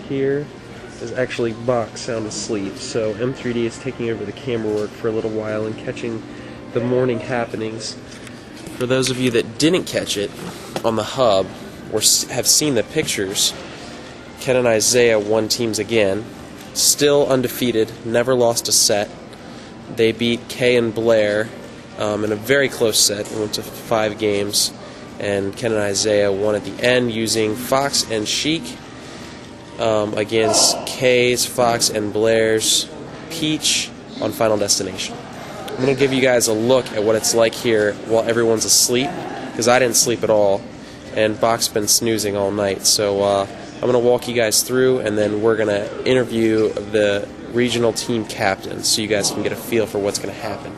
here is actually Bach sound asleep, so M3D is taking over the camera work for a little while and catching the morning happenings. For those of you that didn't catch it on the hub or have seen the pictures, Ken and Isaiah won teams again. Still undefeated, never lost a set. They beat Kay and Blair in a very close set. It went to 5 games, and Ken and Isaiah won at the end using Fox and Chic against Kay's, Fox, and Blair's Peach on Final Destination. I'm going to give you guys a look at what it's like here while everyone's asleep, because I didn't sleep at all, and Bach's been snoozing all night. So I'm going to walk you guys through, and then we're going to interview the regional team captains so you guys can get a feel for what's going to happen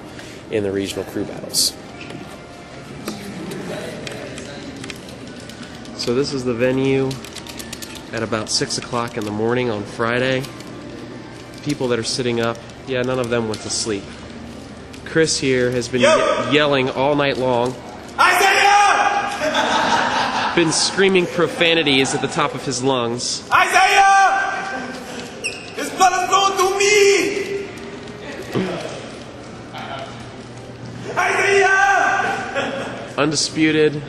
in the regional crew battles. So this is the venue at about 6 o'clock in the morning on Friday. People that are sitting up, yeah, none of them went to sleep. Chris here has been yelling all night long. Isaiah! Been screaming profanities at the top of his lungs. Isaiah! His blood is flowing through me! Isaiah! Undisputed,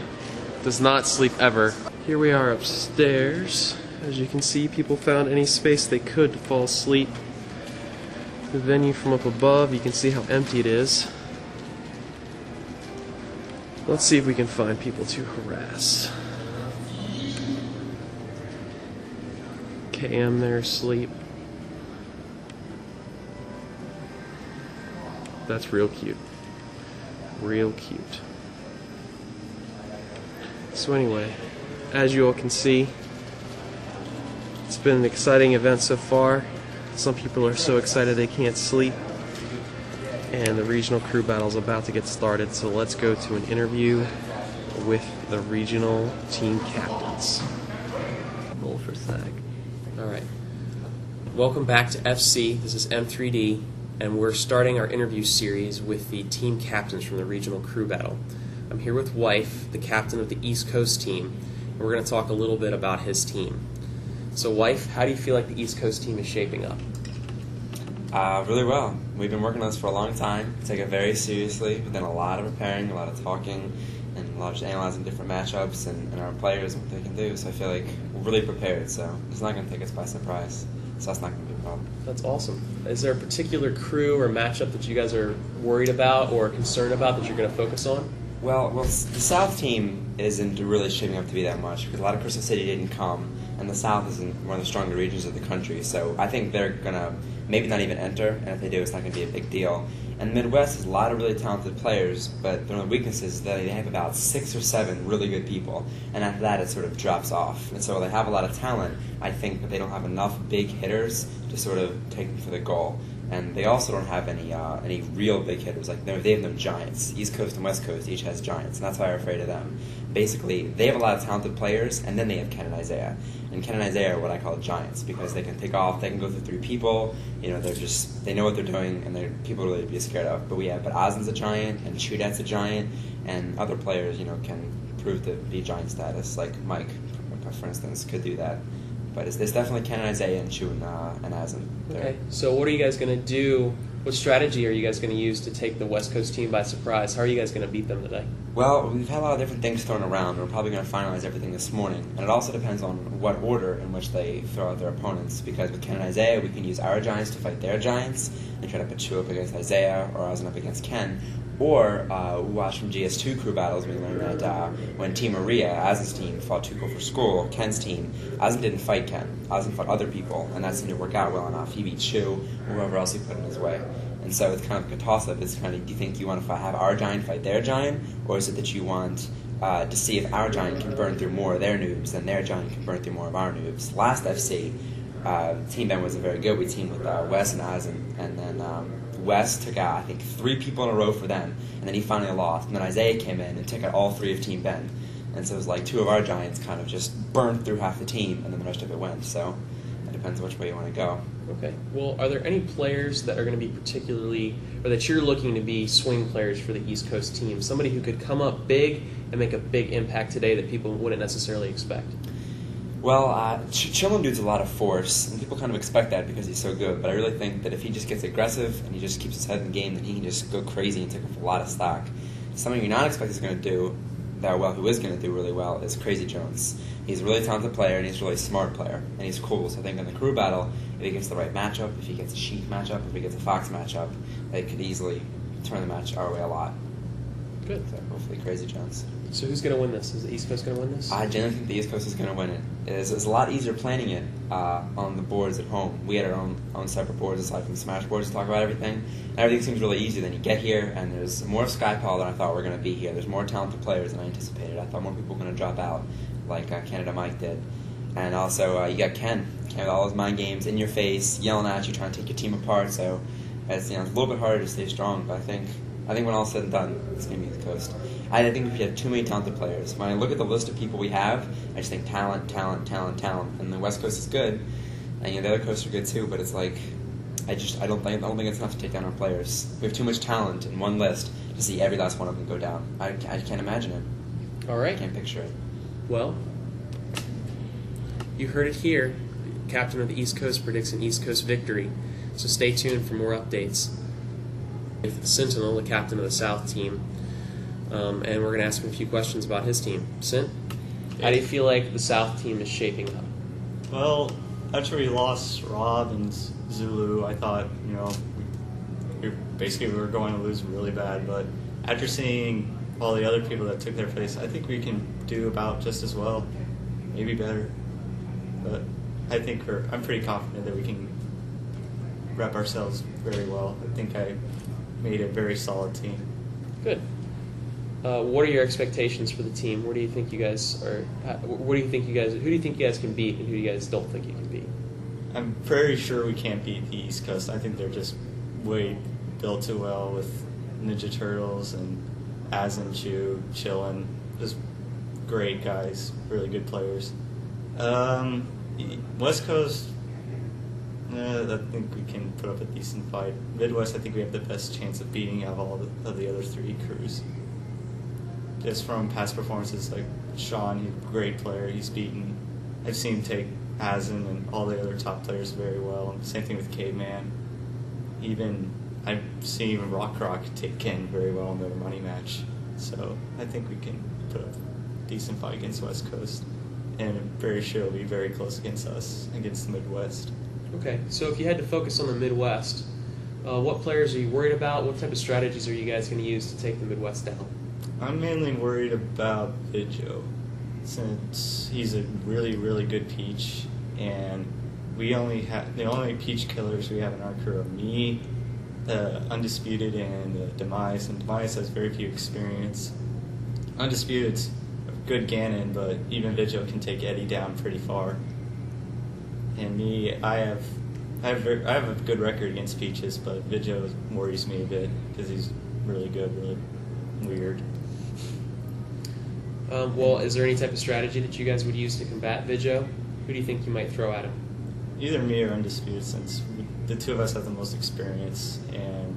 does not sleep ever. Here we are upstairs. As you can see, people found any space they could to fall asleep. The venue from up above, you can see how empty it is. Let's see if we can find people to harass. KM there asleep. That's real cute. Real cute. So anyway, as you all can see, it's been an exciting event so far. Some people are so excited they can't sleep. And the regional crew battle is about to get started, so let's go to an interview with the regional team captains. Roll for SAG. Alright. Welcome back to FC. This is M3D, and we're starting our interview series with the team captains from the regional crew battle. I'm here with Wife, the captain of the East Coast team, and we're going to talk a little bit about his team. So, Wife, how do you feel like the East Coast team is shaping up? Really well. We've been working on this for a long time. We take it very seriously. We've done a lot of preparing, a lot of talking, and a lot of just analyzing different matchups and our players and what they can do. So I feel like we're really prepared. So it's not going to take us by surprise. So that's not going to be a problem. That's awesome. Is there a particular crew or matchup that you guys are worried about or concerned about that you're going to focus on? Well, the South team isn't really shaping up to be that much because a lot of Crystal City didn't come, and the South isn't one of the stronger regions of the country. So I think they're going to maybe not even enter, and if they do, it's not going to be a big deal. And the Midwest has a lot of really talented players, but their weaknesses is that they have about 6 or 7 really good people, and after that it sort of drops off. And so they have a lot of talent, I think, but they don't have enough big hitters to sort of take them for the goal. And they also don't have any real big hitters. Like they have no giants. East Coast and West Coast each has giants, and that's why we're afraid of them. Basically, they have a lot of talented players, and then they have Ken and Isaiah. And Ken and Isaiah are what I call giants because they can take off. They can go through 3 people. You know, they know what they're doing, and they're people really to be scared of. But Ozen's a giant, and Chudat's a giant, and other players, can prove to be giant status. Like Mike, for instance, could do that. But it's definitely Ken and Isaiah and Chu and Azen. Okay, so what are you guys going to do? What strategy are you guys going to use to take the West Coast team by surprise? How are you guys going to beat them today? Well, we've had a lot of different things thrown around. We're probably going to finalize everything this morning. And it also depends on what order in which they throw out their opponents. Because with Ken and Isaiah, we can use our giants to fight their giants and try to put Chu up against Isaiah or Azen up against Ken. Or we watched from GS2 crew battles, we learned that when Team Maria, Azen's team, fought Tuco for School, Ken's team, Azen didn't fight Ken. Azen fought other people, and that seemed to work out well enough. He beat Chu, or whoever else he put in his way. And so it's kind of like a toss-up. It's kind of, do you think you want to have our giant fight their giant, or is it that you want to see if our giant can burn through more of their noobs than their giant can burn through more of our noobs? Last FC, Team Ben wasn't very good. We teamed with Wes and Azen, and then Wes took out, I think, 3 people in a row for them, and then he finally lost. And then Isaiah came in and took out all 3 of Team Ben. And so it was like 2 of our giants kind of just burned through half the team, and then the rest of it went. So it depends which way you want to go. Okay. Well, are there any players that are going to be particularly, or that you're looking to be swing players for the East Coast team? Somebody who could come up big and make a big impact today that people wouldn't necessarily expect? Well, Chillin dude's a lot of force, and people kind of expect that because he's so good. But I really think that if he just gets aggressive and he just keeps his head in the game, then he can just go crazy and take up a lot of stock. Something you're not expecting he's going to do that well, who is going to do really well, is Crazy Jones. He's a really talented player, and he's a really smart player, and he's cool. So I think in the crew battle, if he gets the right matchup, if he gets a Sheik matchup, if he gets a Fox matchup, they could easily turn the match our way a lot. Good. So hopefully Crazy Jones. So who's going to win this? Is the East Coast going to win this? I genuinely think the East Coast is going to win it. It's a lot easier planning it on the boards at home. We had our own separate boards aside from the Smash boards to talk about everything. And everything seems really easy. Then you get here, and there's more Sky Paul than I thought were going to be here. There's more talented players than I anticipated. I thought more people were going to drop out, like Canada Mike did. And also, you got Ken with all his mind games in your face, yelling at you, trying to take your team apart. So it's a little bit harder to stay strong. But I think when all's said and done, it's going to be the Coast. I think if you have too many talented players, when I look at the list of people we have, I just think talent. And the West Coast is good, and the other coasts are good too. But it's like, I don't think it's enough to take down our players. We have too much talent in one list to see every last one of them go down. I can't imagine it. All right. I can't picture it. Well, you heard it here. The captain of the East Coast predicts an East Coast victory. So stay tuned for more updates. With Sentinel, the captain of the South team. And we're going to ask him a few questions about his team. Sint, how do you feel like the South team is shaping up? Well, after we lost Rob and Zulu, I thought, we were going to lose really bad. But after seeing all the other people that took their place, I think we can do about just as well, maybe better. But I think I'm pretty confident that we can rep ourselves very well. I think I made a very solid team. Good. What are your expectations for the team? Where do you think you guys are? Who do you think you guys can beat, and who do you guys don't think you can beat? I'm very sure we can't beat the East Coast. I think they're just way built too well with Ninja Turtles and Azin, Chu, Chillin. Just great guys, really good players. West Coast, I think we can put up a decent fight. Midwest, I think we have the best chance of beating out of all of the other three crews. Just from past performances, like Sean, he's a great player. I've seen him take Azin and all the other top players very well. And same thing with Caveman. I've seen Rock take Ken very well in their money match. So I think we can put up a decent fight against West Coast. And I'm very sure it'll be very close against us, against the Midwest. Okay, so if you had to focus on the Midwest, what players are you worried about? What type of strategies are you guys going to use to take the Midwest down? I'm mainly worried about Vidjo, since he's a really, really good Peach, and the only Peach killers we have in our crew are me, Undisputed, and Demise. And Demise has very few experience. Undisputed's a good Ganon, but even Vidjo can take Eddie down pretty far. And me, I have a good record against Peaches, but Vidjo worries me a bit because he's really good, really weird. Well, is there any type of strategy that you guys would use to combat Vidjo? Who do you think you might throw at him? Either me or Undisputed, since the two of us have the most experience, and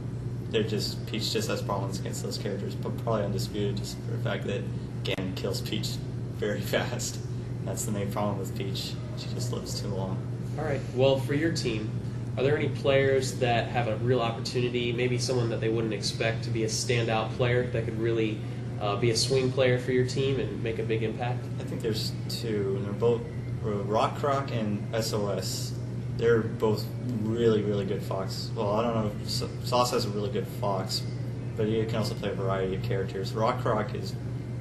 Peach just has problems against those characters, but probably Undisputed just for the fact that Ganon kills Peach very fast. That's the main problem with Peach. She just lives too long. All right. Well, for your team, are there any players that have a real opportunity, maybe someone that they wouldn't expect to be a standout player that could really be a swing player for your team and make a big impact? I think there's two, and they're both Rock and SOS. They're both really, really good Fox. Well, I don't know if Sauce has a really good Fox, but he can also play a variety of characters. Rock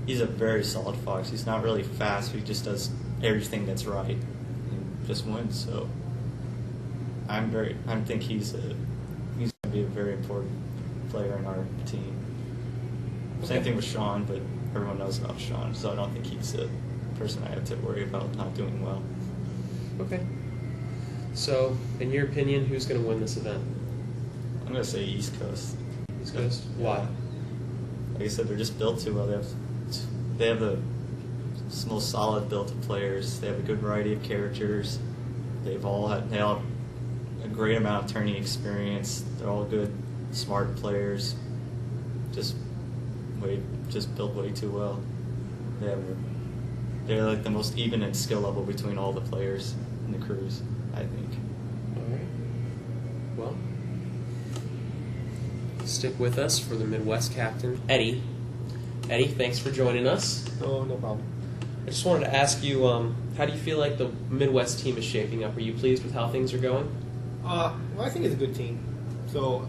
he's a very solid Fox. He's not really fast, but he just does everything that's right and just wins. So I think he's going to be a very important player in our team. Same thing with Sean, but everyone knows about Sean, so I don't think he's a person I have to worry about not doing well. Okay. So, in your opinion, who's going to win this event? I'm going to say East Coast. East Coast? Why? Like I said, they're just built too well. They have the most solid built of players. They have a good variety of characters. They all have a great amount of tourney experience. They're all good, smart players. Just built way too well. they're like the most even in skill level between all the players in the crews, I think. All right. Well, stick with us for the Midwest captain, Eddie. Eddie, thanks for joining us. Oh, no problem. I just wanted to ask you, how do you feel like the Midwest team is shaping up? Are you pleased with how things are going? Well, I think it's a good team. So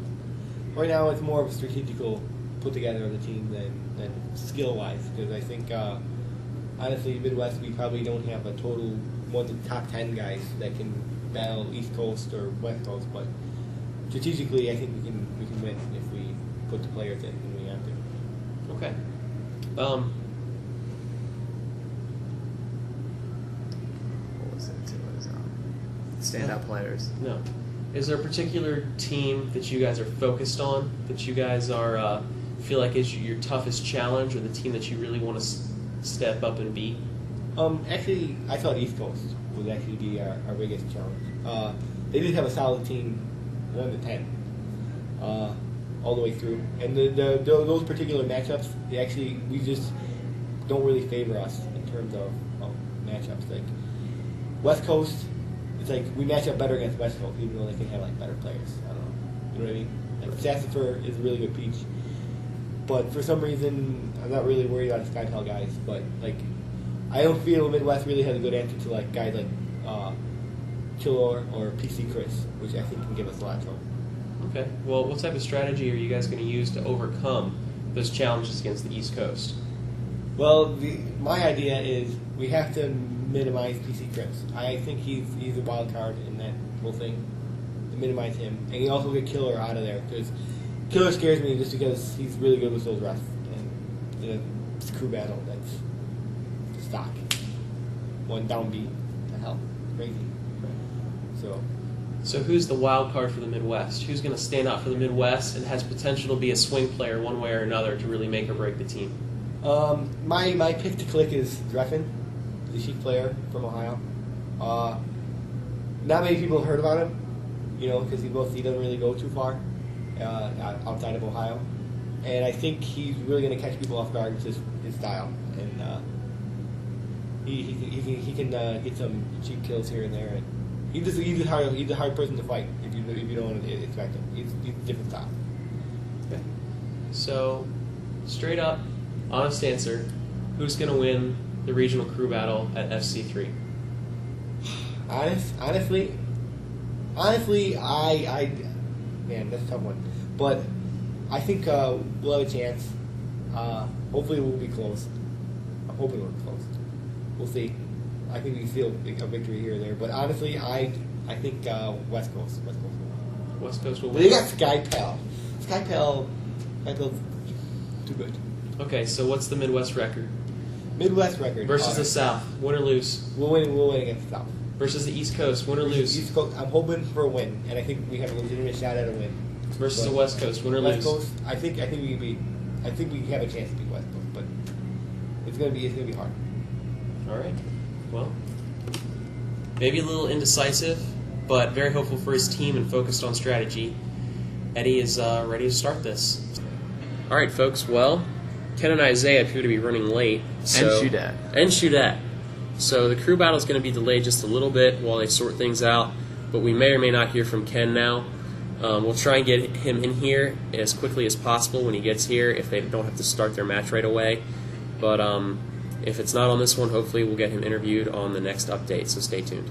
right now it's more of a strategical put together of the team than skill wise. Because I think honestly, Midwest we probably don't have a total one of the top 10 guys that can battle East Coast or West Coast. But strategically, I think we can win if we put the players in when we have to. Okay. What was it? It was standout players. No. Is there a particular team that you guys are focused on, that you guys are feel like is your toughest challenge, or the team that you really want to step up and beat? Actually, I thought East Coast would actually be our biggest challenge. They did have a solid team, 1 to 10, all the way through. And those particular matchups, we just don't really favor us in terms of matchups. Like West Coast, it's like we match up better against West Coast, even though they can have like better players. I don't know. You know what I mean? Like Sassafras is a really good peach, but for some reason I'm not really worried about the Skypel guys. But like, I don't feel Midwest really has a good answer to like guys like Chillor or PC Chris, which I think can give us a lot of trouble. Okay. Well, what type of strategy are you guys going to use to overcome those challenges against the East Coast? Well, my idea is we have to minimize PC Chris. I think he's a wild card in that whole thing. To minimize him, and you also get Killer out of there because Killer scares me just because he's really good with those refs and in a crew battle that's stock. One down beat, the hell, crazy. So who's the wild card for the Midwest? Who's going to stand out for the Midwest and has potential to be a swing player one way or another to really make or break the team? My pick to click is Dreffin, the Chief player from Ohio. Not many people have heard about him, because he doesn't really go too far outside of Ohio, and I think he's really going to catch people off guard with his style, and he can get some cheap kills here and there. And he's a hard person to fight if you don't want to expect him. He's a different style. Okay. So, straight up, honest answer, who's going to win the regional crew battle at FC3? Honestly, man, that's a tough one. But I think we'll have a chance. Hopefully, we'll be close. I'm hoping we'll be close. We'll see. I think we can steal a victory here or there. But honestly, I think West Coast. West Coast will win. West Coast will But win. they got Skypel. Skypel's too good. Okay, so what's the Midwest record? Midwest record Versus the South, win or lose? We'll win against the South. Versus the East Coast, win or lose? East Coast, I'm hoping for a win, and I think we have a legitimate shot at a win. Versus But the West Coast, win or West lose? Coast, I think we have a chance to beat West Coast, but it's gonna be hard. All right. Well, maybe a little indecisive, but very hopeful for his team and focused on strategy. Eddie is ready to start this. All right, folks. Well, Ken and Isaiah appear to be running late. So, and Shudette. So the crew battle is going to be delayed just a little bit while they sort things out, but we may or may not hear from Ken now. We'll try and get him in here as quickly as possible when he gets here if they don't have to start their match right away. But if it's not on this one, hopefully we'll get him interviewed on the next update, so stay tuned.